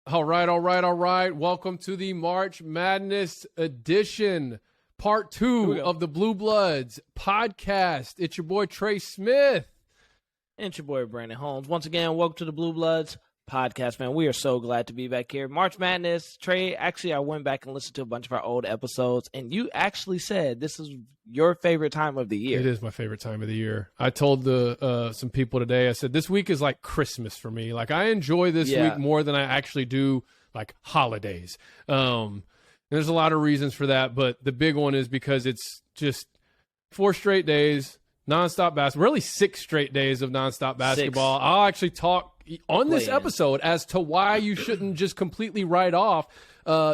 All right. Welcome to the March Madness edition, part 2 of the Blue Bloods podcast. It's your boy, Trey Smith. And it's your boy, Brandon Holmes. Once again, welcome to the Blue Bloods podcast, man. We are so glad to be back here. March Madness. Trey, actually, I went back and listened to a bunch of our old episodes, and you actually said this is your favorite time of the year. It is my favorite time of the year. I told some people today, I said, this week is like Christmas for me. Like, I enjoy this week more than I actually do, like, holidays. There's a lot of reasons for that, but the big one is because it's just 4 straight days, nonstop basketball, really 6 straight days of nonstop basketball. 6. I'll actually talk on this episode as to why you shouldn't just completely write off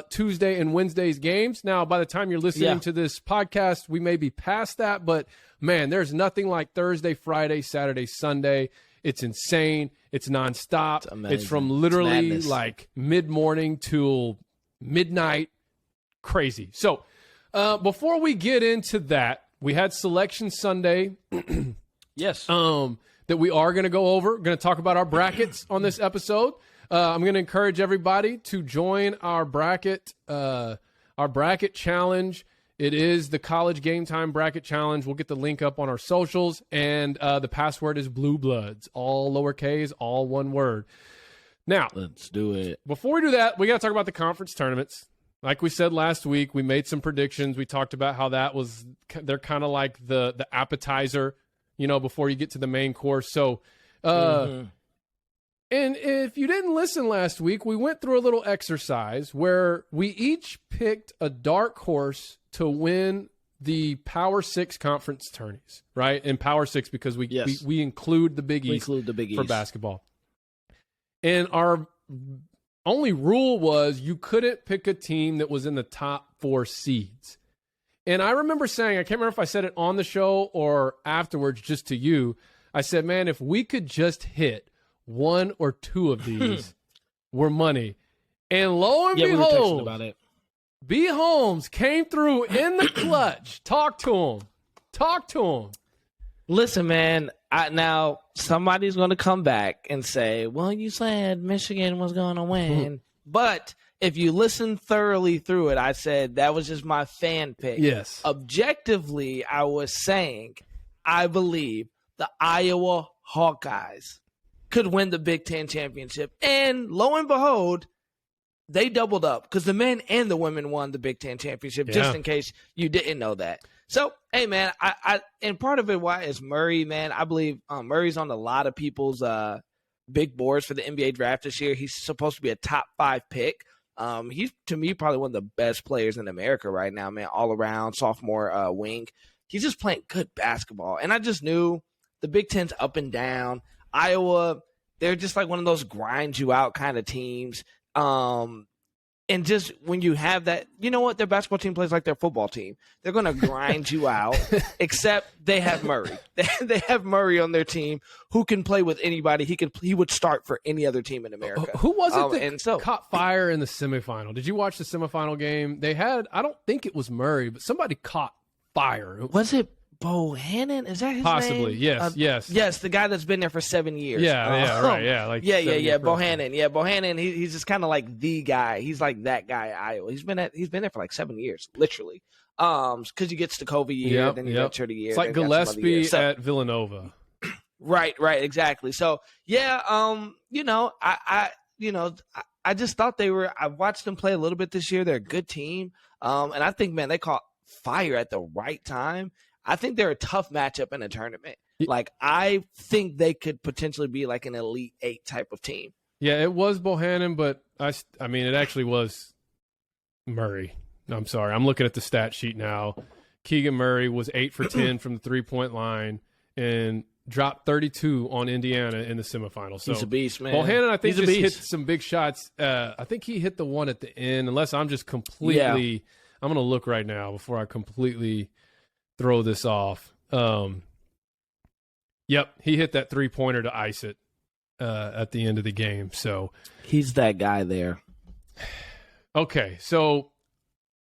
Tuesday and Wednesday's games. Now, by the time you're listening to this podcast, we may be past that, but man, there's nothing like Thursday, Friday, Saturday, Sunday. It's insane. It's nonstop. It's from literally like mid-morning till midnight. Crazy. So before we get into that, we had Selection Sunday. Yes. That we are going to go over. We're going to talk about our brackets on this episode. I'm going to encourage everybody to join our bracket challenge. It is the College Game Time Bracket Challenge. We'll get the link up on our socials, and the password is Blue Bloods, all lowercase, all one word. Now, let's do it. Before we do that, we got to talk about the conference tournaments. Like we said last week, we made some predictions. We talked about how they're kind of like the appetizer, before you get to the main course. So, and if you didn't listen last week, we went through a little exercise where we each picked a dark horse to win the Power 6 conference tourneys, right? And Power 6 because we include the Big East for basketball. And our only rule was you couldn't pick a team that was in the top 4 seeds. And I remember saying, I can't remember if I said it on the show or afterwards just to you, I said, man, if we could just hit 1 or 2 of these, we're money. And lo and behold, we were texting about it. B. Holmes came through in the clutch. Talk to him. Listen, man, now somebody's going to come back and say, well, you said Michigan was going to win. But if you listen thoroughly through it, I said that was just my fan pick. Yes. Objectively, I was saying I believe the Iowa Hawkeyes could win the Big Ten championship. And lo and behold, they doubled up because the men and the women won the Big Ten championship, just in case you didn't know that. So, hey, man, I and part of it why is Murray, man. I believe Murray's on a lot of people's big boards for the NBA draft this year. He's supposed to be a top 5 pick. He's, to me, probably one of the best players in America right now, man, all around, sophomore wing. He's just playing good basketball. And I just knew the Big Ten's up and down. Iowa, they're just like one of those grind you out kind of teams. And just when you have that, you know what? Their basketball team plays like their football team. They're going to grind you out, except they have Murray. They have Murray on their team who can play with anybody. He would start for any other team in America. Who was it that caught fire in the semifinal? Did you watch the semifinal game? They had, I don't think it was Murray, but somebody caught fire. Was it Bohannon? Is that his name? Possibly, yes. Yes, the guy that's been there for 7 years. Bohannon. Yeah, Bohannon, he's just kind of like the guy. He's like that guy at Iowa. He's been there for like 7 years, literally. Because he gets the COVID year, then he redshirt a year. It's like Gillespie at Villanova. Right, exactly. So, I just thought I watched them play a little bit this year. They're a good team. And I think, man, they caught fire at the right time. I think they're a tough matchup in a tournament. Like, I think they could potentially be like an Elite 8 type of team. Yeah, it was Bohannon, but I mean, it actually was Murray. I'm sorry. I'm looking at the stat sheet now. Keegan Murray was 8 for 10 from the three-point line and dropped 32 on Indiana in the semifinals. So he's a beast, man. Bohannon, I think, just hit some big shots. I think he hit the one at the end, unless I'm just completely I'm going to look right now before I completely throw this off. Yep, he hit that three-pointer to ice it at the end of the game. So he's that guy there. Okay, so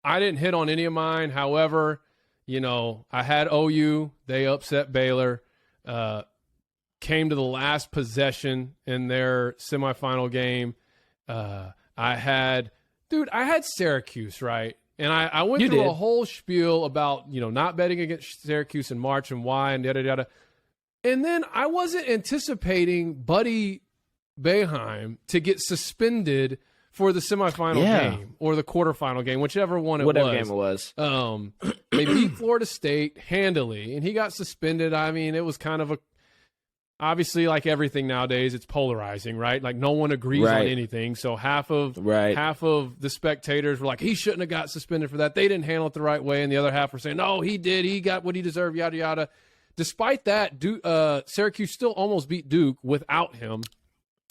I didn't hit on any of mine. However, I had OU. They upset Baylor. Came to the last possession in their semifinal game. I had Syracuse, right? And I went through a whole spiel about, not betting against Syracuse in March and why and yada, yada. And then I wasn't anticipating Buddy Boeheim to get suspended for the semifinal game or the quarterfinal game, whichever one it was. Whatever game it was. They beat Florida State handily, and he got suspended. I mean, it was kind of obviously, like everything nowadays, it's polarizing, right? Like no one agrees on anything. So half of the spectators were like, he shouldn't have got suspended for that. They didn't handle it the right way. And the other half were saying, no, he did. He got what he deserved, yada, yada. Despite that, Syracuse still almost beat Duke without him.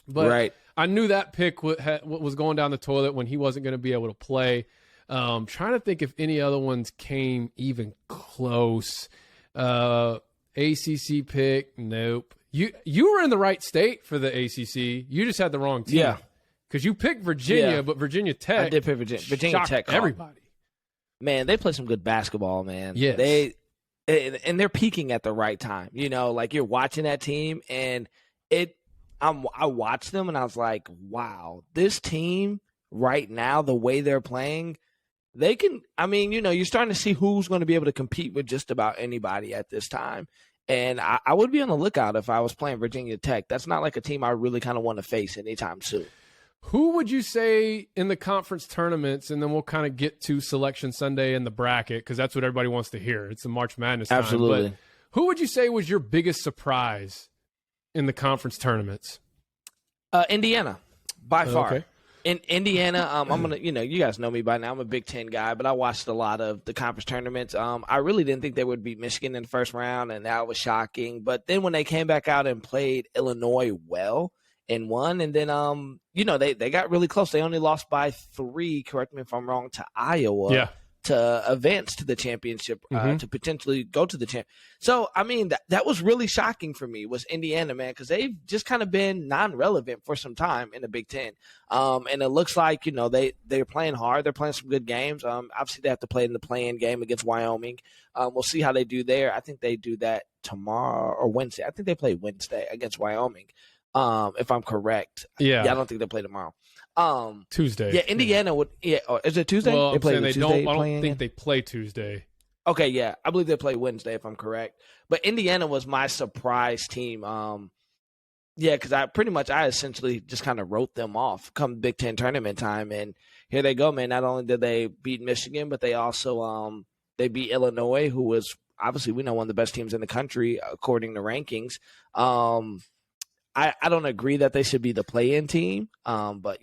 But I knew that pick was going down the toilet when he wasn't going to be able to play. Trying to think if any other ones came even close. ACC pick, nope. You were in the right state for the ACC. You just had the wrong team. Yeah. Because you picked Virginia, but Virginia Tech. I did pick Virginia Tech. Everybody. Man, they play some good basketball, man. Yes. And they're peaking at the right time. Like you're watching that team, and I watched them, and I was like, wow, this team right now, the way they're playing, they can. I mean, you're starting to see who's going to be able to compete with just about anybody at this time. And I would be on the lookout if I was playing Virginia Tech. That's not like a team I really kind of want to face anytime soon. Who would you say in the conference tournaments, and then we'll kind of get to Selection Sunday and the bracket, because that's what everybody wants to hear. It's the March Madness time. Absolutely. But who would you say was your biggest surprise in the conference tournaments? Indiana, by far. Okay. In Indiana, I'm gonna, you guys know me by now. I'm a Big Ten guy, but I watched a lot of the conference tournaments. I really didn't think they would beat Michigan in the first round, and that was shocking. But then when they came back out and played Illinois well and won, and then they got really close. They only lost by 3. Correct me if I'm wrong, to Iowa. Yeah. To advance to the championship, to potentially go to the champ. So, I mean, that was really shocking for me, was Indiana, man, because they've just kind of been non-relevant for some time in the Big Ten. And it looks like, they're playing hard. They're playing some good games. Obviously, they have to play in the play-in game against Wyoming. We'll see how they do there. I think they do that tomorrow or Wednesday. I think they play Wednesday against Wyoming, if I'm correct. Yeah. I don't think they play tomorrow. Tuesday. Yeah, Indiana would. Yeah, is it Tuesday? Well, they play Tuesday. I don't think they play Tuesday. Okay, yeah, I believe they play Wednesday if I'm correct. But Indiana was my surprise team. Because I essentially just kind of wrote them off come Big Ten tournament time, and here they go, man. Not only did they beat Michigan, but they also they beat Illinois, who was obviously we know one of the best teams in the country according to rankings. I don't agree that they should be the play-in team, but,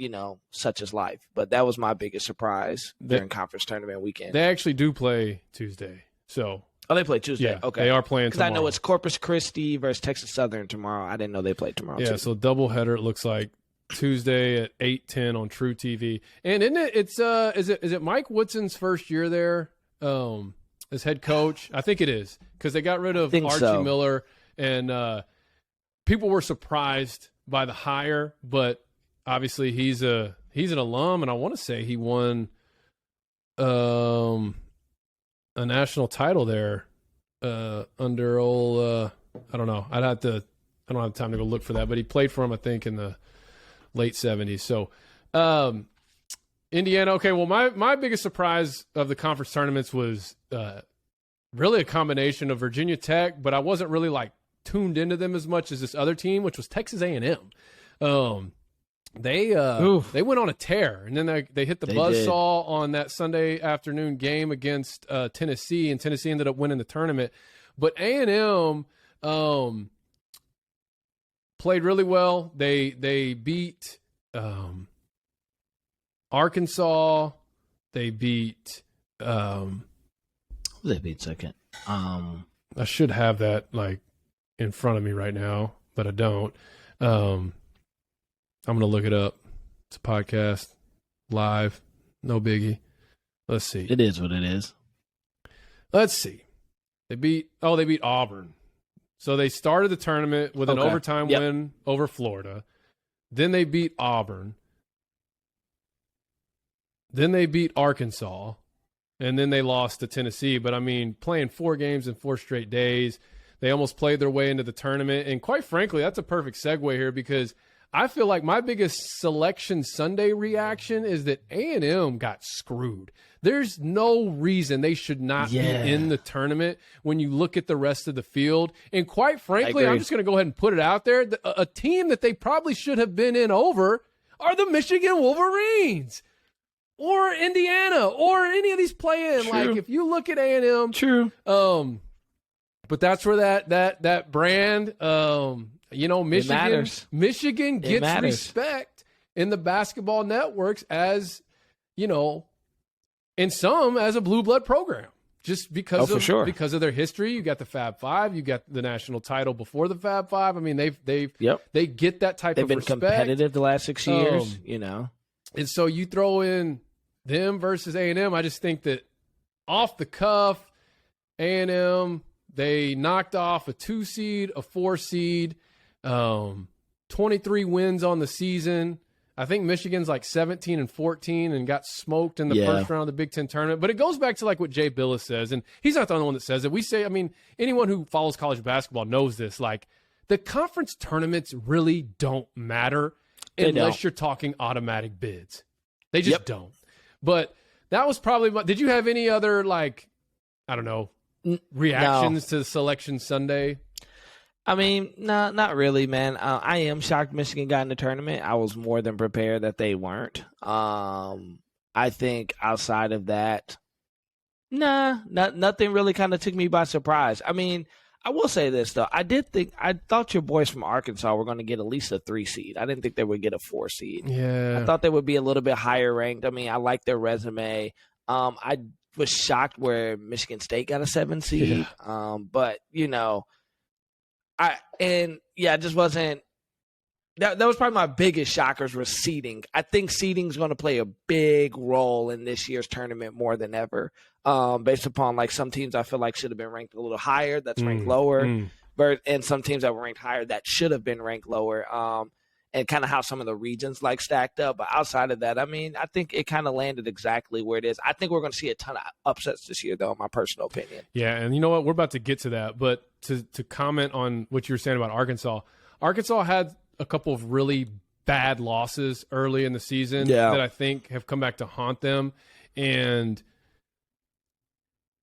such is life. But that was my biggest surprise during conference tournament weekend. They actually do play Tuesday. So they play Tuesday? Yeah, okay. They are playing tomorrow. Because I know it's Corpus Christi versus Texas Southern tomorrow. I didn't know they played tomorrow, Yeah, too. so doubleheader, it looks like Tuesday at 8:10 on True TV. And isn't it, is it Mike Woodson's first year there as head coach? I think it is, because they got rid of Archie Miller, and people were surprised by the hire, but obviously he's an alum, and I want to say he won a national title there under old I don't know. I don't have time to go look for that, but he played for him, I think, in the late 70s. So Indiana, okay, well my biggest surprise of the conference tournaments was really a combination of Virginia Tech, but I wasn't really tuned into them as much as this other team, which was Texas A&M. They went on a tear, and then they hit the buzzsaw on that Sunday afternoon game against Tennessee, and Tennessee ended up winning the tournament. But A&M played really well. They beat Arkansas. They beat who they beat second? I should have that in front of me right now, but I don't. I'm going to look it up. It's a podcast, live, no biggie. Let's see. It is what it is. Let's see. They beat Auburn. So they started the tournament with an overtime win over Florida. Then they beat Auburn. Then they beat Arkansas. And then they lost to Tennessee. But, playing 4 games in 4 straight days, they almost played their way into the tournament. And quite frankly, that's a perfect segue here, because I feel like my biggest Selection Sunday reaction is that A&M got screwed. There's no reason they should not be in the tournament when you look at the rest of the field. And quite frankly, I'm just going to go ahead and put it out there. A team that they probably should have been in over are the Michigan Wolverines or Indiana or any of these play-in. Like, if you look at A&M. True. But that's where that brand, Michigan gets respect in the basketball networks as, in some as a blue blood program, just because of their history. You got the Fab Five, you got the national title before the Fab Five. I mean, they get that type of respect. They've been competitive the last 6 years, And so you throw in them versus A&M. I just think that off the cuff, A&M, they knocked off a 2 seed, a 4 seed, 23 wins on the season. I think Michigan's like 17-14 and got smoked in the first round of the Big Ten tournament. But it goes back to like what Jay Billis says, and he's not the only one that says it. We say, I mean, anyone who follows college basketball knows this. Like, the conference tournaments really don't matter unless you're talking automatic bids. They just don't. But that was probably did you have any other, like, I don't know, reactions to Selection Sunday? I mean, no, not really, man. I am shocked Michigan got in the tournament. I was more than prepared that they weren't. I think outside of that, nothing really kind of took me by surprise. I mean, I will say this, though. I thought your boys from Arkansas were going to get at least a 3 seed. I didn't think they would get a 4 seed. Yeah. I thought they would be a little bit higher ranked. I mean, I like their resume. I was shocked where Michigan State got a 7 seed. Yeah. But, it just wasn't that was probably my biggest shockers was seeding. I think seeding is going to play a big role in this year's tournament more than ever, based upon like some teams I feel like should have been ranked a little higher that's ranked lower, and some teams that were ranked higher that should have been ranked lower, and kind of how some of the regions like stacked up. But outside of that, I mean, I think it kind of landed exactly where it is. I think we're going to see a ton of upsets this year, though, in my personal opinion. Yeah, and you know what? We're about to get to that. But to comment on what you were saying about Arkansas had a couple of really bad losses early in the season that I think have come back to haunt them. And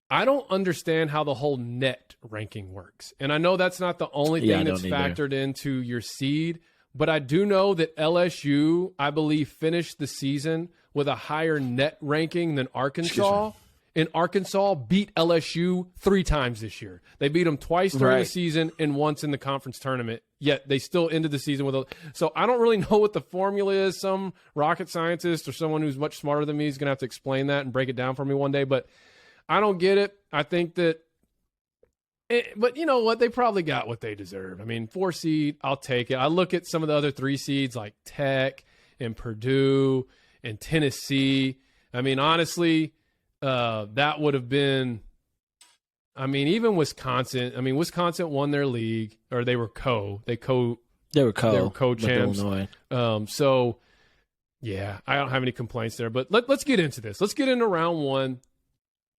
I don't understand how the whole net ranking works. And I know that's not the only thing that's factored into your seed, but I do know that LSU, I believe, finished the season with a higher net ranking than Arkansas. And Arkansas beat LSU 3 times this year. They beat them twice during the season and once in the conference tournament, yet they still ended the season with a – so I don't really know what the formula is. Some rocket scientist or someone who's much smarter than me is going to have to explain that and break it down for me one day. But I don't get it. I think that but you know what? They probably got what they deserve. I mean, 4 seed, I'll take it. I look at some of the other 3 seeds like Tech and Purdue and Tennessee. I mean, honestly – that would have been, I mean, even Wisconsin. I mean, Wisconsin won their league, or they were co-champs. So, yeah, I don't have any complaints there. But let's get into this. Let's get into round 1.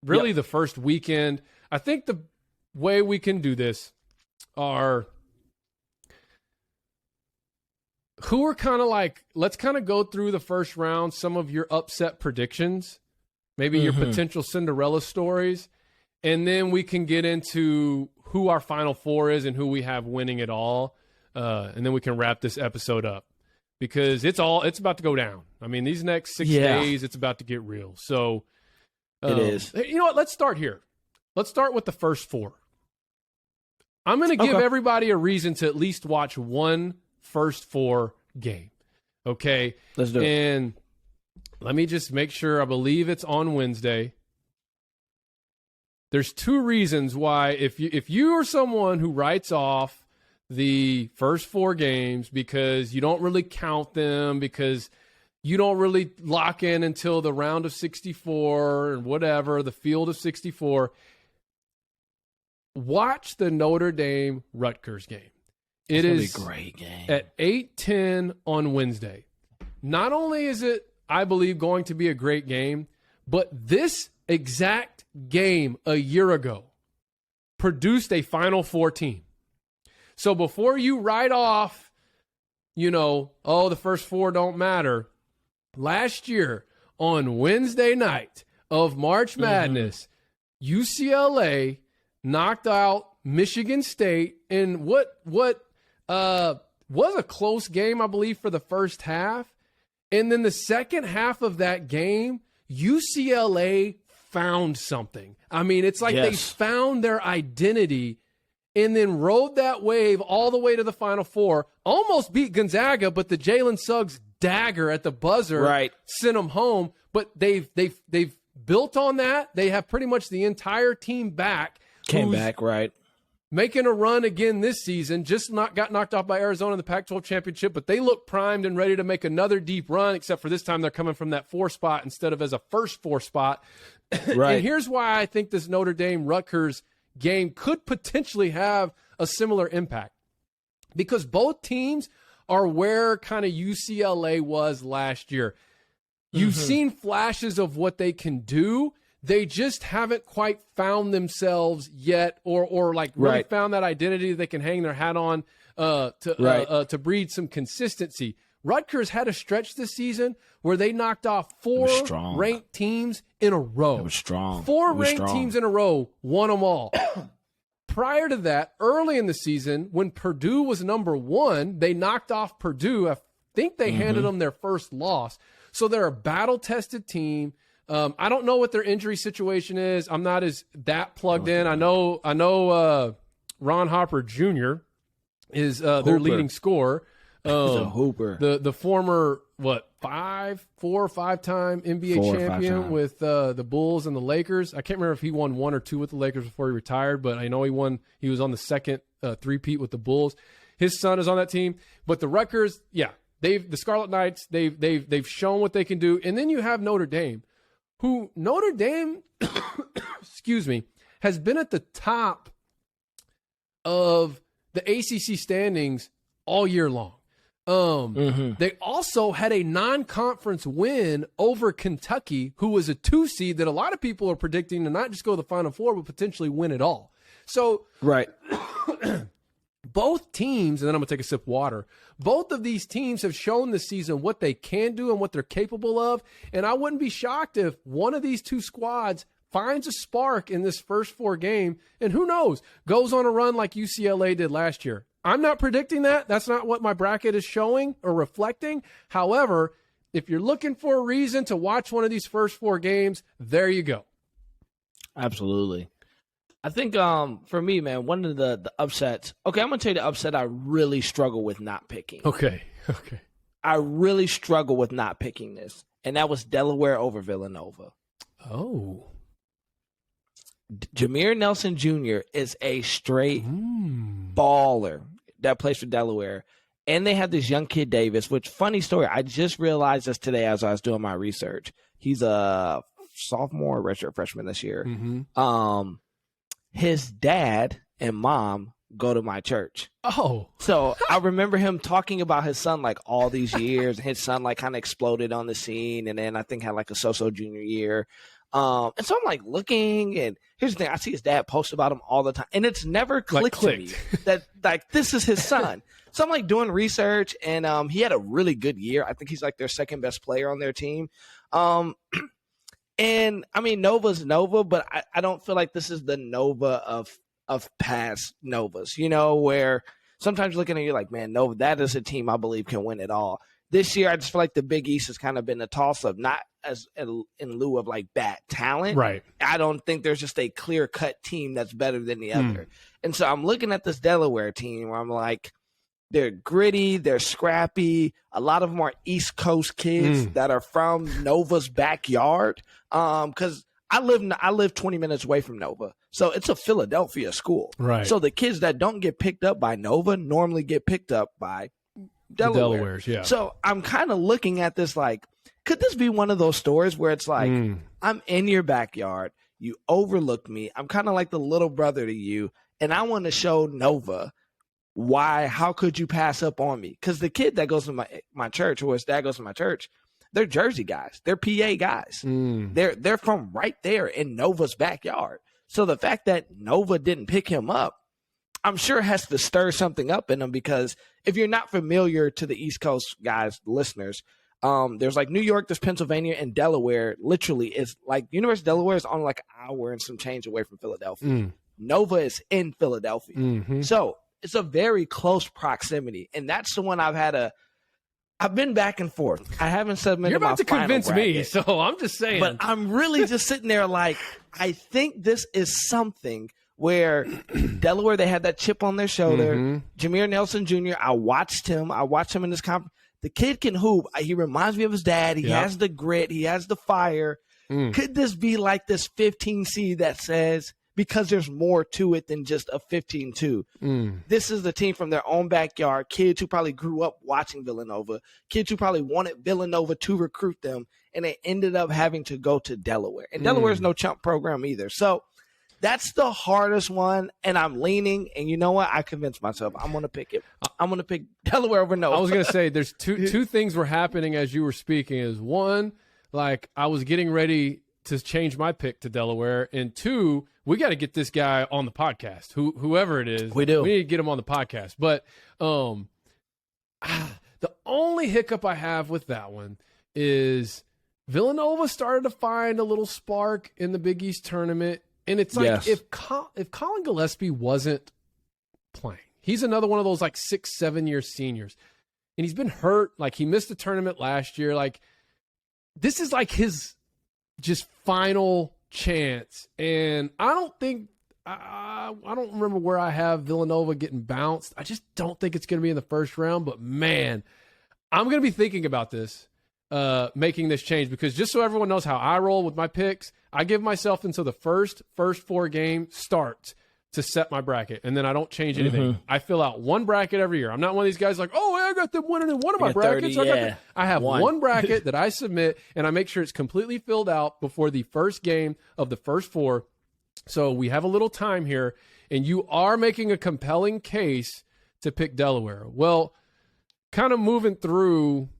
Really, the first weekend. I think the way we can do this are who are kind of like, let's kind of go through the first round, some of your upset predictions. Maybe your potential Cinderella stories, and then we can get into who our Final Four is and who we have winning it all, and then we can wrap this episode up because it's about to go down. I mean, these next 6 days, it's about to get real. So it is. You know what? Let's start here. Let's start with the first 4. I'm going to give everybody a reason to at least watch one first 4 game. Okay, let's do it. And let me just make sure. I believe it's on Wednesday. There's 2 reasons why if you are someone who writes off the first 4 games because you don't really count them, because you don't really lock in until the round of 64 and whatever, the field of 64, watch the Notre Dame Rutgers game. It is a great game at 8:10 on Wednesday. Not only is it, I believe, going to be a great game, but this exact game a year ago produced a Final Four team. So before you write off the first 4 don't matter. Last year on Wednesday night of March Madness, UCLA knocked out Michigan State in what was a close game, I believe, for the first half. And then the second half of that game, UCLA found something. I mean, it's like they found their identity and then rode that wave all the way to the Final Four. Almost beat Gonzaga, but the Jalen Suggs dagger at the buzzer sent them home. But they've built on that. They have pretty much the entire team back. Came back, right. Making a run again this season. Just got knocked off by Arizona in the Pac-12 championship, but they look primed and ready to make another deep run, except for this time they're coming from that 4 spot instead of as a first 4 spot. Right. And here's why I think this Notre Dame-Rutgers game could potentially have a similar impact. Because both teams are where kind of UCLA was last year. You've seen flashes of what they can do. They just haven't quite found themselves yet, or like really found that identity that they can hang their hat on to breed some consistency. Rutgers had a stretch this season where they knocked off 4 ranked teams in a row. It was strong. 4 ranked teams in a row, won them all. Prior to that, early in the season, when Purdue was number 1, they knocked off Purdue. I think they handed them their first loss. So they're a battle-tested team. I don't know what their injury situation is. I'm not that plugged in. I know. Ron Hopper Jr. is their leading scorer. He's a hooper. The former 4 or 5 time NBA champion with the Bulls and the Lakers. I can't remember if he won 1 or 2 with the Lakers before he retired, but I know he won. He was on the second three-peat with the Bulls. His son is on that team. But the Rutgers, the Scarlet Knights, they've shown what they can do. And then you have Notre Dame, who excuse me, has been at the top of the ACC standings all year long. They also had a non-conference win over Kentucky, who was a 2 seed that a lot of people are predicting to not just go to the Final Four, but potentially win it all. So both teams, and then I'm going to take a sip of water, both of these teams have shown this season what they can do and what they're capable of. And I wouldn't be shocked if one of these 2 squads finds a spark in this first 4 game, and who knows, goes on a run like UCLA did last year. I'm not predicting that. That's not what my bracket is showing or reflecting. However, if you're looking for a reason to watch one of these first 4 games, there you go. Absolutely. I think for me, man, one of the upsets. Okay, I'm going to tell you the upset I really struggle with not picking. Okay. I really struggle with not picking this, and that was Delaware over Villanova. Oh. Jameer Nelson Jr. is a straight baller that plays for Delaware. And they have this young kid, Davis, which, funny story, I just realized this today as I was doing my research. He's a sophomore, redshirt freshman this year. His dad and mom go to my church. Oh. So I remember him talking about his son like all these years. His son like kind of exploded on the scene, and then I think had like a so-so junior year. And so I'm like looking, and here's the thing: I see his dad post about him all the time, and it's never clicked to me that like this is his son. So I'm like doing research, and he had a really good year. I think he's like their second best player on their team. And I mean, Nova's Nova, but I don't feel like this is the Nova of past Novas, where sometimes looking at you like, man, Nova, that is a team I believe can win it all. This year, I just feel like the Big East has kind of been a toss-up, not as in lieu of like bad talent. Right. I don't think there's just a clear-cut team that's better than the other. And so I'm looking at this Delaware team where I'm like, they're gritty, they're scrappy. A lot of them are East Coast kids that are from Nova's backyard. Because I live 20 minutes away from Nova. So it's a Philadelphia school. Right. So the kids that don't get picked up by Nova normally get picked up by Delaware. Yeah. So I'm kind of looking at this like, could this be one of those stories where it's like, I'm in your backyard, you overlooked me, I'm kind of like the little brother to you, and I want to show Nova how could you pass up on me? Because the kid that goes to my church, or his dad goes to my church, they're Jersey guys, they're PA guys. They're from right there in Nova's backyard. So the fact that Nova didn't pick him up, I'm sure has to stir something up in them, because if you're not familiar to the East Coast guys, listeners, there's like New York, there's Pennsylvania, and Delaware. Literally, is like University of Delaware is on like an hour and some change away from Philadelphia. Nova is in Philadelphia, so it's a very close proximity, and that's the one I've been back and forth. I haven't submitted. You're about to convince me, bracket, so I'm just saying. But I'm really just sitting there like, I think this is something where Delaware, they had that chip on their shoulder. Jameer Nelson Jr., I watched him in this conference. The kid can hoop. He reminds me of his dad. He has the grit. He has the fire. Could this be like this 15 seed that says, because there's more to it than just a 15-2. This is the team from their own backyard, kids who probably grew up watching Villanova, kids who probably wanted Villanova to recruit them, and they ended up having to go to Delaware. And Delaware's no chump program either. So that's the hardest one, and I'm leaning, and you know what? I convinced myself. I'm going to pick it. I'm going to pick Delaware over Nova. I was going to say there's two things were happening as you were speaking. Is one, like I was getting ready to change my pick to Delaware, and two, we got to get this guy on the podcast, whoever it is. We do. We need to get him on the podcast. But the only hiccup I have with that one is Villanova started to find a little spark in the Big East tournament. And it's like if Colin Gillespie wasn't playing, he's another one of those like 6-7 year seniors. And he's been hurt. Like he missed the tournament last year. Like this is like his just final chance. And I don't think I don't remember where I have Villanova getting bounced. I just don't think it's going to be in the first round. But man, I'm going to be thinking about this, making this change, because just so everyone knows how I roll with my picks, I give myself until the first 4 game starts to set my bracket, and then I don't change anything. I fill out one bracket every year. I'm not one of these guys like, oh, I got them winning in one of my brackets. 30, I have one bracket that I submit, and I make sure it's completely filled out before the first game of the first 4. So we have a little time here, and you are making a compelling case to pick Delaware. Well, kind of moving through,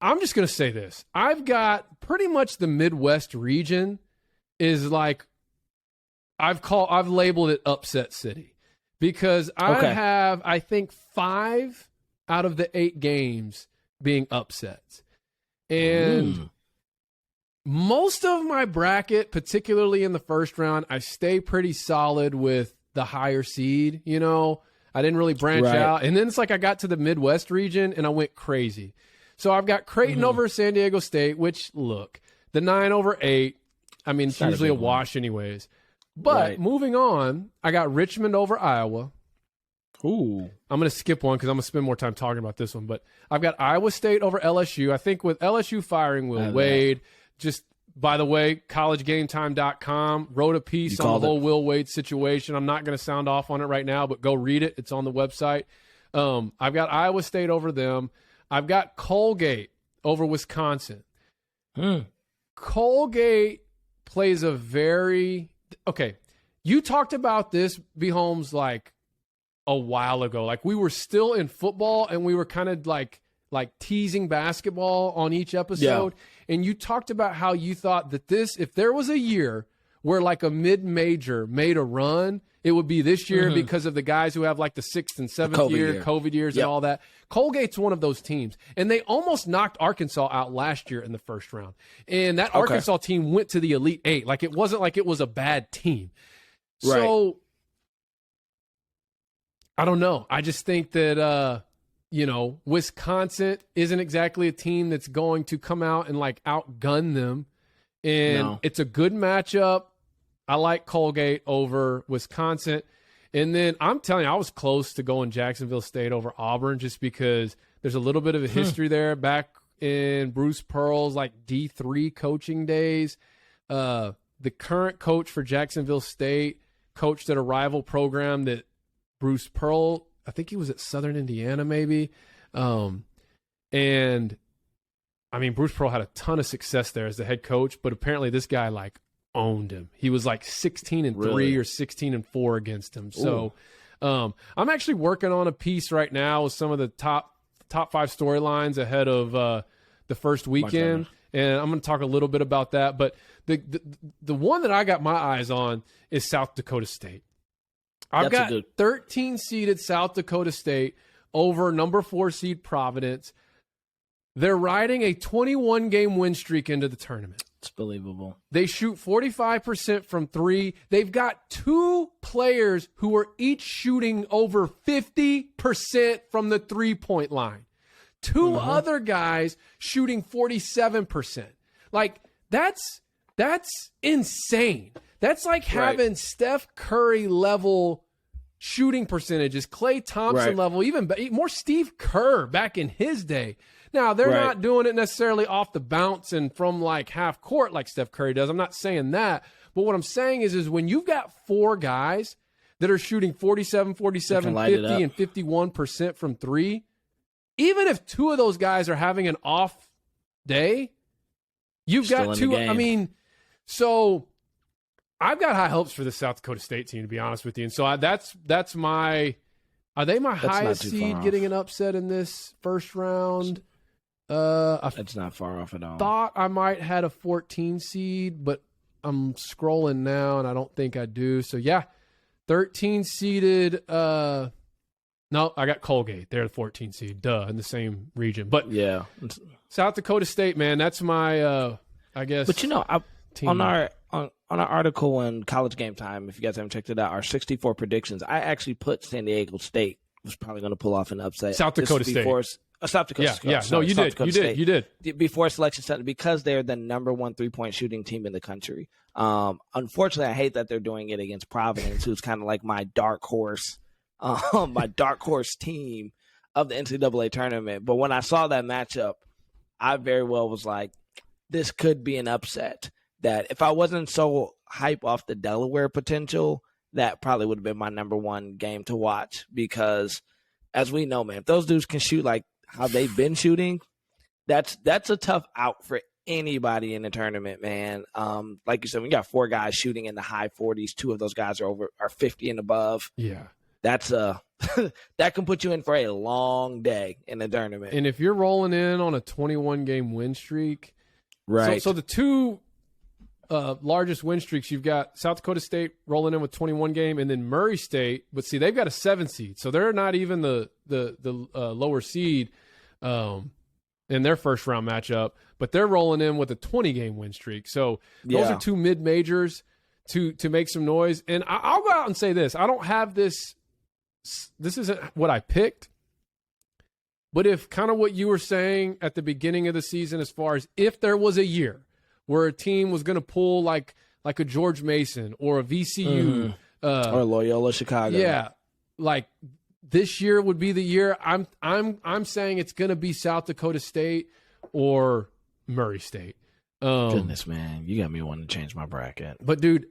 I'm just going to say this. I've got pretty much the Midwest region is like, I've labeled it upset city, because I have, I think, 5 out of the 8 games being upsets. And most of my bracket, particularly in the first round, I stay pretty solid with the higher seed. You know, I didn't really branch out. And then it's like I got to the Midwest region and I went crazy. So I've got Creighton over San Diego State, which, look, the 9 over 8, I mean, it's usually a wash anyways. But moving on, I got Richmond over Iowa. Ooh. I'm going to skip one because I'm going to spend more time talking about this one. But I've got Iowa State over LSU. I think with LSU firing Will Wade, just by the way, collegegametime.com wrote a piece on the whole Will Wade situation. I'm not going to sound off on it right now, but go read it. It's on the website. I've got Iowa State over them. I've got Colgate over Wisconsin. Colgate plays a very – okay, you talked about this, B. Holmes, like a while ago. Like we were still in football and we were kind of like teasing basketball on each episode. Yeah. And you talked about how you thought that this – if there was a year where like a mid-major made a run – it would be this year because of the guys who have like the 6th and 7th year, COVID years and all that. Colgate's one of those teams. And they almost knocked Arkansas out last year in the first round. And that Arkansas team went to the Elite 8. Like it wasn't like it was a bad team. So, I don't know. I just think that, Wisconsin isn't exactly a team that's going to come out and like outgun them. And it's a good matchup. I like Colgate over Wisconsin. And then I'm telling you, I was close to going Jacksonville State over Auburn just because there's a little bit of a history there back in Bruce Pearl's like D3 coaching days. The current coach for Jacksonville State coached at a rival program that Bruce Pearl, I think he was at Southern Indiana maybe. And I mean, Bruce Pearl had a ton of success there as the head coach, but apparently this guy like owned him. He was like 16-3 or 16-4 against him. So I'm actually working on a piece right now with some of the top 5 storylines ahead of the first weekend. And I'm going to talk a little bit about that. But the one that I got my eyes on is South Dakota State. I've got 13 seeded South Dakota State over number 4 seed Providence. They're riding a 21-game win streak into the tournament. It's believable. They shoot 45% from 3. They've got 2 players who are each shooting over 50% from the 3-point line. 2 other guys shooting 47%. Like, that's insane. That's like having Steph Curry level shooting percentages, Klay Thompson level, even more Steve Kerr back in his day. Now, they're not doing it necessarily off the bounce and from like half court like Steph Curry does. I'm not saying that. But what I'm saying is when you've got 4 guys that are shooting 47, 50, and 51% from 3, even if 2 of those guys are having an off day, you've got 2. I mean, so I've got high hopes for the South Dakota State team, to be honest with you. And so that's my – are they my highest seed getting an upset in this first round? It's not far off at all. Thought I might had a 14 seed, but I'm scrolling now, and I don't think I do. So, yeah, 13 seeded no, I got Colgate. They're the 14 seed, in the same region. But, yeah, South Dakota State, man, that's my, I guess. But, on our article on College Game Time, if you guys haven't checked it out, our 64 predictions, I actually put San Diego State was probably going to pull off an upset. South Dakota State. South Dakota. Yeah. No, you did. Before selection Sunday, because they're the number 1 3-point shooting team in the country. Unfortunately, I hate that they're doing it against Providence, who's kind of like my dark horse team of the NCAA tournament. But when I saw that matchup, I very well was like, this could be an upset. That if I wasn't so hype off the Delaware potential, that probably would have been my number 1 game to watch. Because as we know, man, if those dudes can shoot like how they've been shooting, that's a tough out for anybody in the tournament, man. Like you said, we got 4 guys shooting in the high 40s. 2 of those guys are 50 and above. Yeah, that's that can put you in for a long day in the tournament. And if you're rolling in on a 21-game win streak, right? So the 2 largest win streaks, you've got South Dakota State rolling in with 21 game, and then Murray State. But see, they've got a 7 seed, so they're not even the lower seed in their first round matchup. But they're rolling in with a 20-game win streak. So those are 2 mid majors to make some noise. And I'll go out and say this: I don't have this. This isn't what I picked. But if kind of what you were saying at the beginning of the season, as far as if there was a year where a team was going to pull like a George Mason or a VCU or Loyola Chicago. Yeah. Like this year would be the year. I'm saying it's going to be South Dakota State or Murray State. Goodness, man. You got me wanting to change my bracket. But dude,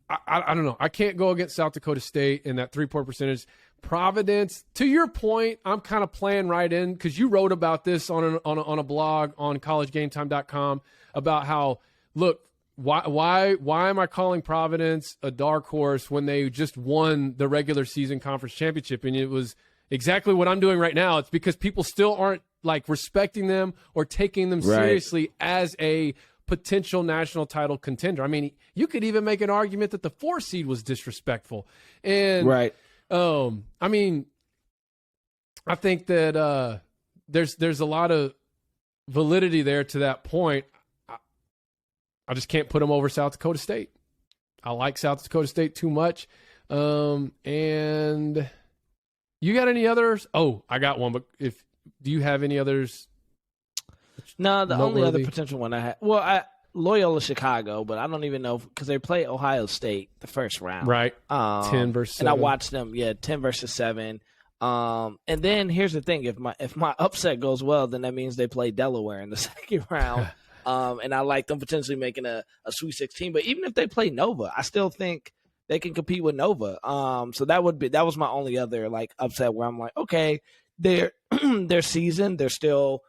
I don't know. I can't go against South Dakota State in that 3-point percentage. Providence, to your point, I'm kind of playing right in because you wrote about this on a blog on collegegametime.com about how, look, why am I calling Providence a dark horse when they just won the regular season conference championship? And it was exactly what I'm doing right now. It's because people still aren't like respecting them or taking them seriously as a potential national title contender. I mean, you could even make an argument that the 4 seed was disrespectful. And I mean, I think that there's a lot of validity there to that point. I just can't put them over South Dakota State. I like South Dakota State too much. And you got any others? Oh, I got one. But do you have any others? No, the only other potential one I had. Loyola Chicago, but I don't even know because they play Ohio State the first round. Right. 10 versus 7. And I watched them, 10 versus 7. And then here's the thing. If my upset goes well, then that means they play Delaware in the second round. And I like them potentially making a Sweet 16. But even if they play Nova, I still think they can compete with Nova. So that was my only other like upset where I'm like, okay, their season, they're still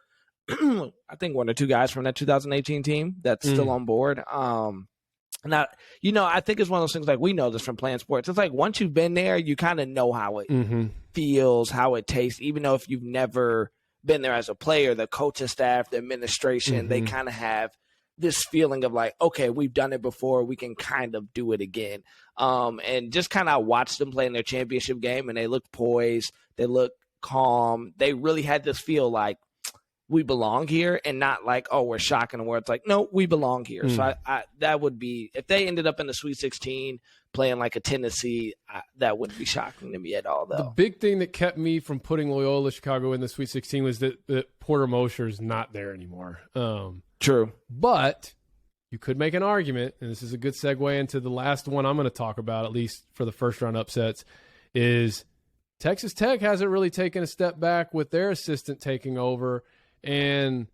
I think 1 or 2 guys from that 2018 team that's still on board. Now, I think it's one of those things like we know this from playing sports. It's like once you've been there, you kind of know how it feels, how it tastes, even though if you've never been there as a player, the coaching staff, the administration, they kind of have this feeling of like, okay, we've done it before. We can kind of do it again. And just kind of watched them play in their championship game, and they look poised. They look calm. They really had this feel like we belong here, and not like, oh, we're shocking the world. It's like, no, we belong here. So I that would be, if they ended up in the Sweet 16 playing like a Tennessee, that wouldn't be shocking to me at all, though. The big thing that kept me from putting Loyola Chicago in the Sweet 16 was that Porter Mosher's not there anymore. True. But you could make an argument, and this is a good segue into the last one I'm going to talk about, at least for the first round upsets, is Texas Tech hasn't really taken a step back with their assistant taking over. And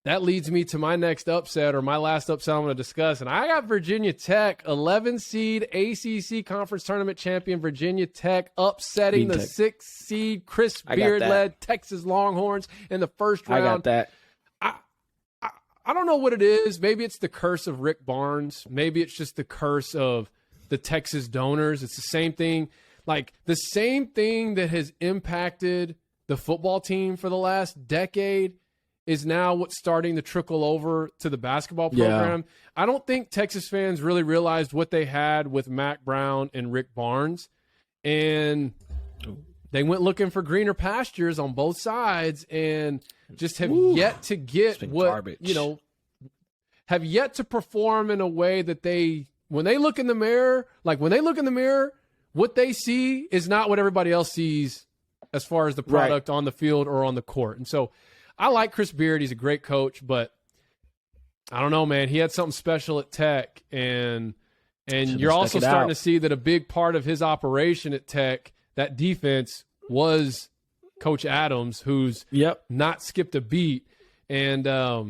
that leads me to my next upset, or my last upset I'm going to discuss. And I got Virginia Tech, 11 seed ACC Conference Tournament champion Virginia Tech, upsetting the 6 seed Chris Beard-led Texas Longhorns in the first round. I got that. I don't know what it is. Maybe it's the curse of Rick Barnes. Maybe it's just the curse of the Texas donors. It's the same thing. Like the same thing that has impacted the football team for the last decade is now what's starting to trickle over to the basketball program. Yeah. I don't think Texas fans really realized what they had with Mac Brown and Rick Barnes. And they went looking for greener pastures on both sides and just have yet to get what, garbage. Have yet to perform in a way that when they look in the mirror, what they see is not what everybody else sees as far as the product on the field or on the court. And so I like Chris Beard. He's a great coach, but I don't know, man. He had something special at Tech, and you're also starting to see that a big part of his operation at Tech, that defense, was Coach Adams, who's not skipped a beat. And I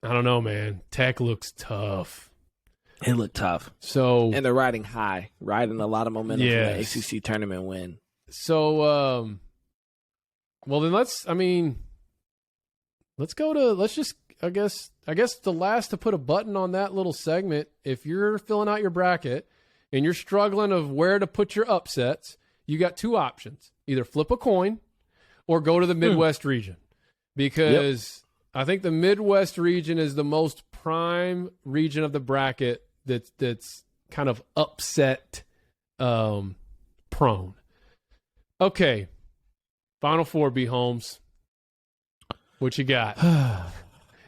don't know, man. Tech looks tough. It looked tough. And they're riding high, riding a lot of momentum from the ACC tournament win. So, well, then let's just, I guess the last to put a button on that little segment, if you're filling out your bracket and you're struggling of where to put your upsets, you got two options. Either flip a coin or go to the Midwest region, because I think the Midwest region is the most prime region of the bracket that's kind of upset prone. Okay. Final Four, B. Holmes. What you got?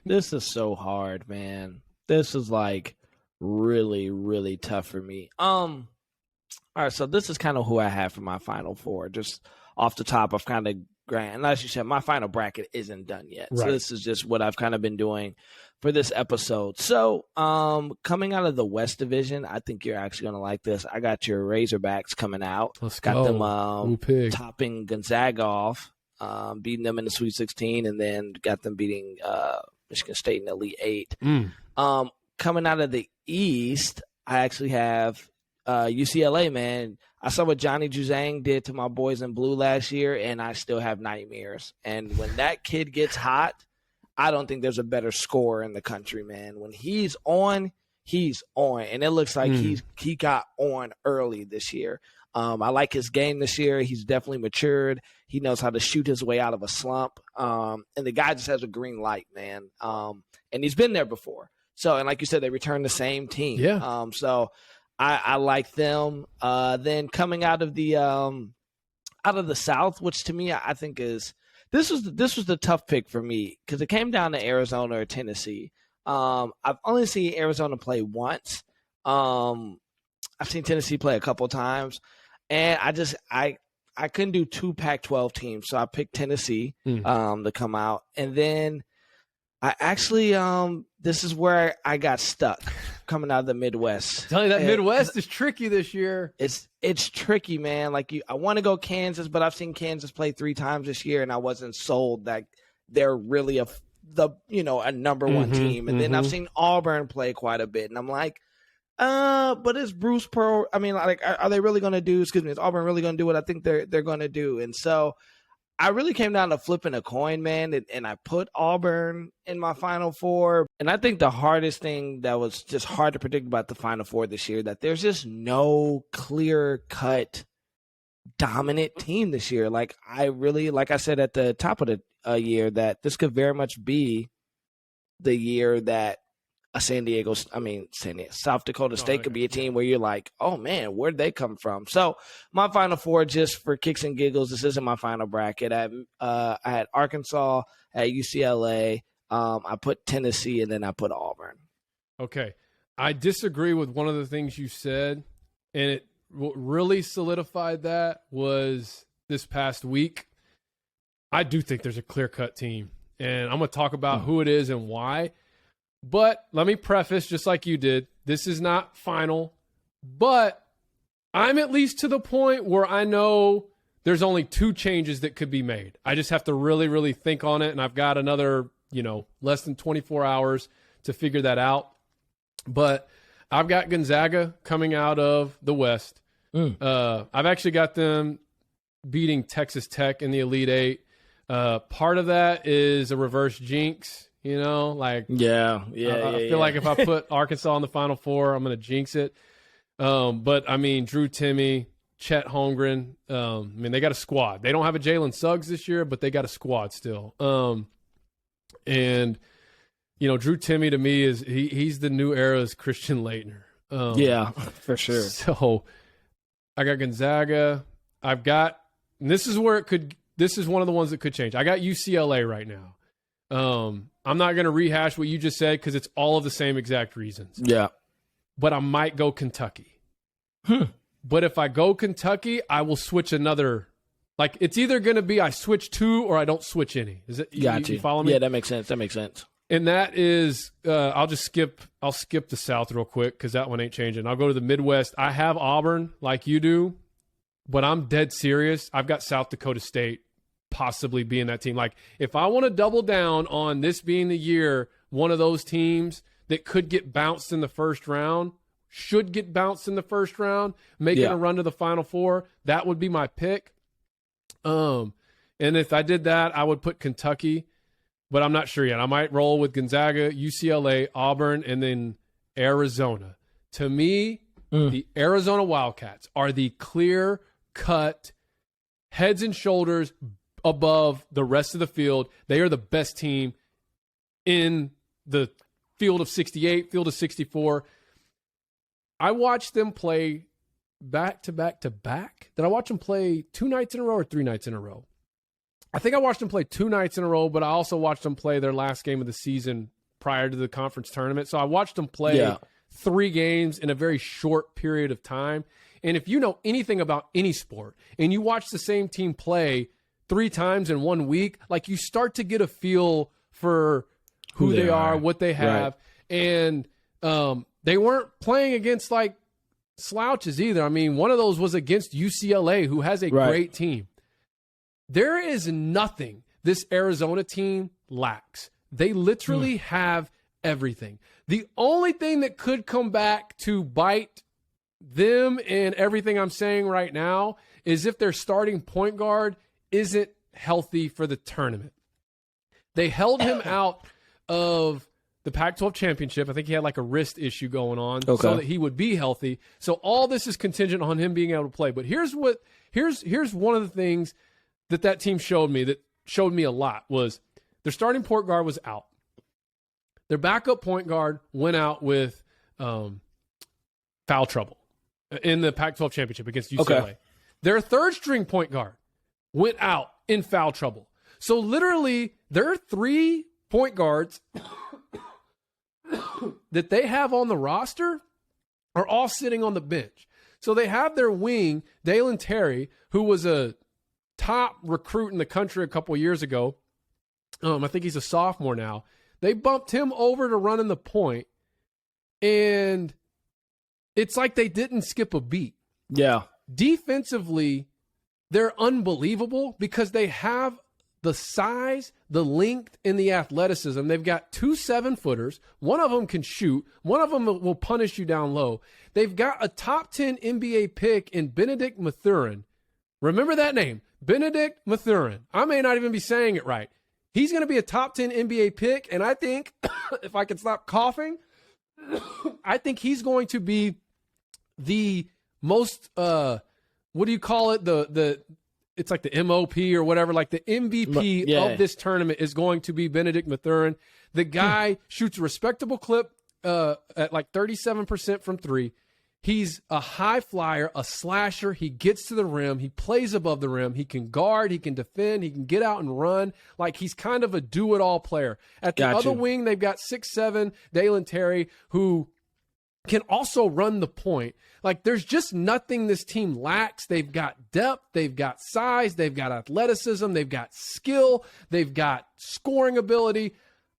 This is so hard, man. This is like really, really tough for me. All right, so this is kind of who I have for my Final Four. Just off the top, I've kind of and as you said, my final bracket isn't done yet. Right. So this is just what I've kind of been doing for this episode. So coming out of the West Division, I think you're actually going to like this. I got your Razorbacks coming out. Let's got go. them topping Gonzaga off, beating them in the Sweet 16, and then got them beating Michigan State in the Elite 8. Coming out of the East, I actually have UCLA, man. I saw what Johnny Juzang did to my boys in blue last year, and I still have nightmares. And when that kid gets hot, I don't think there's a better scorer in the country, man. When he's on, he's on. And it looks like he got on early this year. I like his game this year. He's definitely matured. He knows how to shoot his way out of a slump. And the guy just has a green light, man. And he's been there before. So, and like you said, they returned the same team. Yeah. So I like them. Then coming out of the South, which to me I think is this was the tough pick for me because it came down to Arizona or Tennessee. I've only seen Arizona play once. I've seen Tennessee play a couple times, and I couldn't do two Pac-12 teams, so I picked Tennessee to come out, and then I actually this is where I got stuck coming out of the Midwest. Tell you that Midwest is tricky this year. It's tricky, man. Like I want to go Kansas, but I've seen Kansas play 3 times this year, and I wasn't sold that they're really a number one team. And then I've seen Auburn play quite a bit, and I'm like, but is Bruce Pearl? I mean, like, are they really going to do? Excuse me, is Auburn really going to do what I think they're going to do? And so I really came down to flipping a coin, man, and I put Auburn in my Final Four. And I think the hardest thing that was just hard to predict about the Final Four this year, that there's just no clear-cut dominant team this year. Like I said at the top of the year, that this could very much be the year that South Dakota State could be a team where you're like, oh man, where'd they come from? So my Final Four, just for kicks and giggles, this isn't my final bracket. I had Arkansas, at UCLA. I put Tennessee, and then I put Auburn. Okay. I disagree with one of the things you said, and what really solidified that was this past week. I do think there's a clear-cut team, and I'm going to talk about who it is and why. But let me preface, just like you did, this is not final, but I'm at least to the point where I know there's only 2 changes that could be made. I just have to really, really think on it, and I've got another, less than 24 hours to figure that out. But I've got Gonzaga coming out of the West. I've actually got them beating Texas Tech in the Elite Eight. Part of that is a reverse jinx. I feel like if I put Arkansas in the Final Four, I'm going to jinx it. But I mean, Drew Timme, Chet Holmgren. They got a squad. They don't have a Jalen Suggs this year, but they got a squad still. And Drew Timme to me he's the new era's Christian Laettner. For sure. So I got Gonzaga. And this is where this is one of the ones that could change. I got UCLA right now. I'm not going to rehash what you just said because it's all of the same exact reasons. Yeah. But I might go Kentucky. But if I go Kentucky, I will switch another. Like, it's either going to be I switch 2 or I don't switch any. Is it? You follow me? Yeah, that makes sense. And that is, I'll skip the South real quick because that one ain't changing. I'll go to the Midwest. I have Auburn like you do, but I'm dead serious. I've got South Dakota State possibly being that team. Like, if I want to double down on this being the year, one of those teams that could get bounced in the first round, making a run to the Final Four, that would be my pick. And if I did that, I would put Kentucky, but I'm not sure yet. I might roll with Gonzaga, UCLA, Auburn, and then Arizona. To me, the Arizona Wildcats are the clear-cut, heads and shoulders above the rest of the field. They are the best team in the field of 68, field of 64. I watched them play back to back to back. Did I watch them play 2 nights in a row or 3 nights in a row? I think I watched them play 2 nights in a row, but I also watched them play their last game of the season prior to the conference tournament. So I watched them play 3 games in a very short period of time. And if you know anything about any sport and you watch the same team play 3 times in 1 week, like, you start to get a feel for who they are, what they have. Right. And they weren't playing against like slouches either. I mean, one of those was against UCLA, who has a great team. There is nothing this Arizona team lacks. They literally have everything. The only thing that could come back to bite them and everything I'm saying right now is if their starting point guard isn't healthy for the tournament. They held him out of the Pac-12 championship. I think he had like a wrist issue going on so that he would be healthy. So all this is contingent on him being able to play. But here's one of the things that team showed me a lot was their starting point guard was out. Their backup point guard went out with foul trouble in the Pac-12 championship against UCLA. Okay. Their third string point guard went out in foul trouble. So literally their 3 point guards that they have on the roster are all sitting on the bench. So they have their wing, Dalen Terry, who was a top recruit in the country a couple years ago. I think he's a sophomore now. They bumped him over to running the point, and it's like they didn't skip a beat. Yeah. Defensively, they're unbelievable because they have the size, the length, and the athleticism. They've got 2 7-footers. One of them can shoot. One of them will punish you down low. They've got a top 10 NBA pick in Benedict Mathurin. Remember that name, Benedict Mathurin. I may not even be saying it right. He's going to be a top 10 NBA pick, and I think, if I can stop coughing, I think he's going to be the most, what do you call it, it's like the MOP or whatever, like the MVP of this tournament is going to be Benedict Mathurin. The guy shoots a respectable clip at like 37% from three. He's a high flyer, a slasher. He gets to the rim. He plays above the rim. He can guard. He can defend. He can get out and run. Like, he's kind of a do-it-all player. At the other wing, they've got 6'7", Dalen Terry, who can also run the point. Like, there's just nothing this team lacks. They've got depth. They've got size. They've got athleticism. They've got skill. They've got scoring ability.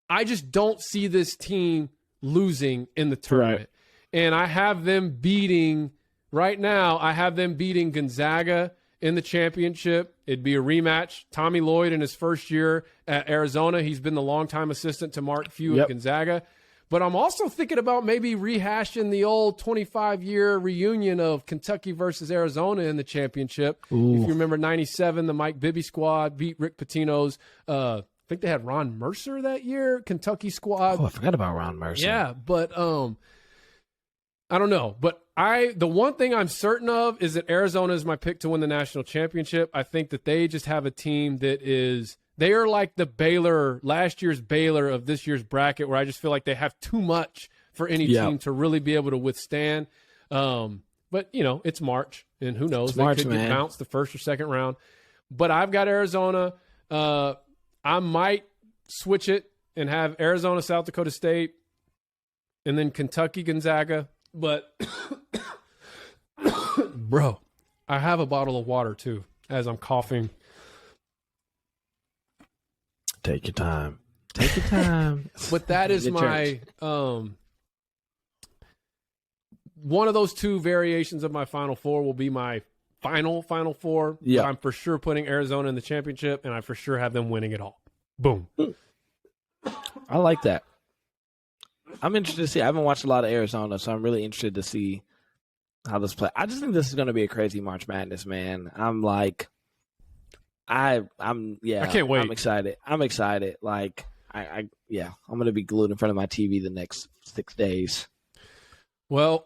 I just don't see this team losing in the tournament. Right. And I have them beating, right now, I have them beating Gonzaga in the championship. It'd be a rematch. Tommy Lloyd in his first year at Arizona, he's been the longtime assistant to Mark Few at Gonzaga. But I'm also thinking about maybe rehashing the old 25-year reunion of Kentucky versus Arizona in the championship. Ooh. If you remember 97, the Mike Bibby squad beat Rick Pitino's, I think they had Ron Mercer that year, Kentucky squad. Oh, I forgot about Ron Mercer. Yeah, but I don't know, but the one thing I'm certain of is that Arizona is my pick to win the national championship. I think that they just have a team they are like the Baylor, last year's Baylor of this year's bracket, where I just feel like they have too much for any team to really be able to withstand. But, it's March, and who knows? They could get bounced the first or second round. But I've got Arizona. I might switch it and have Arizona, South Dakota State, and then Kentucky, Gonzaga. But, bro, I have a bottle of water, too, as I'm coughing. Take your time. Take your time. But that is my one of those two variations of my Final Four will be my Final Four. Yeah. I'm for sure putting Arizona in the championship, and I for sure have them winning it all. Boom. I like that. I'm interested to see. I haven't watched a lot of Arizona, so I'm really interested to see how this plays. I just think this is going to be a crazy March Madness, man. I'm can't wait. I'm excited. Like, I'm going to be glued in front of my TV the next 6 days. Well,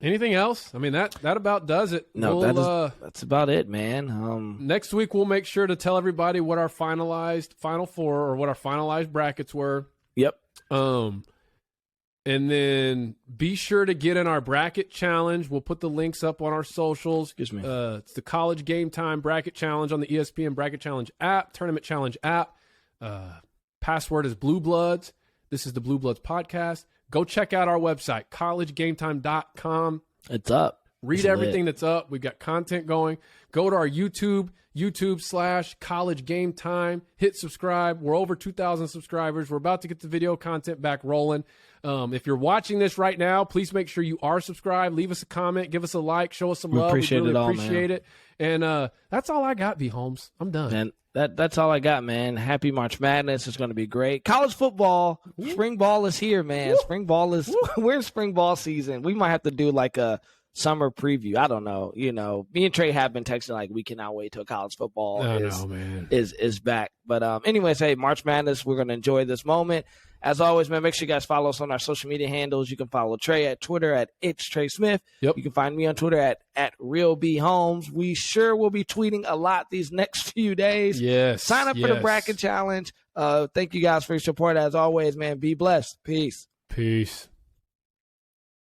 anything else? I mean, that about does it. No, that's about it, man. Next week, we'll make sure to tell everybody what our finalized Final Four or what our finalized brackets were. Yep. And then be sure to get in our bracket challenge. We'll put the links up on our socials. Excuse me. It's the College Game Time Bracket Challenge on the ESPN Bracket Challenge app, Tournament Challenge app. Password is Blue Bloods. This is the Blue Bloods podcast. Go check out our website, collegegametime.com. It's up. Read everything that's up. We've got content going. Go to our YouTube/College Game Time. Hit subscribe. We're over 2,000 subscribers. We're about to get the video content back rolling. If you're watching this right now, please make sure you are subscribed. Leave us a comment. Give us a like. Show us some love. We really appreciate it. And that's all I got, B. Holmes. I'm done. And that's all I got, man. Happy March Madness. It's going to be great. College football, spring ball is here, man. Spring ball is – we're in spring ball season. We might have to do like a summer preview. I don't know. Me and Trey have been texting like we cannot wait till college football is back. But anyways, hey, March Madness, we're going to enjoy this moment. As always, man, make sure you guys follow us on our social media handles. You can follow Trey at Twitter at It's Trey Smith. Yep. You can find me on Twitter at Real B Holmes. We sure will be tweeting a lot these next few days. Yes. Sign up for the bracket challenge. Thank you guys for your support. As always, man, be blessed. Peace. Peace.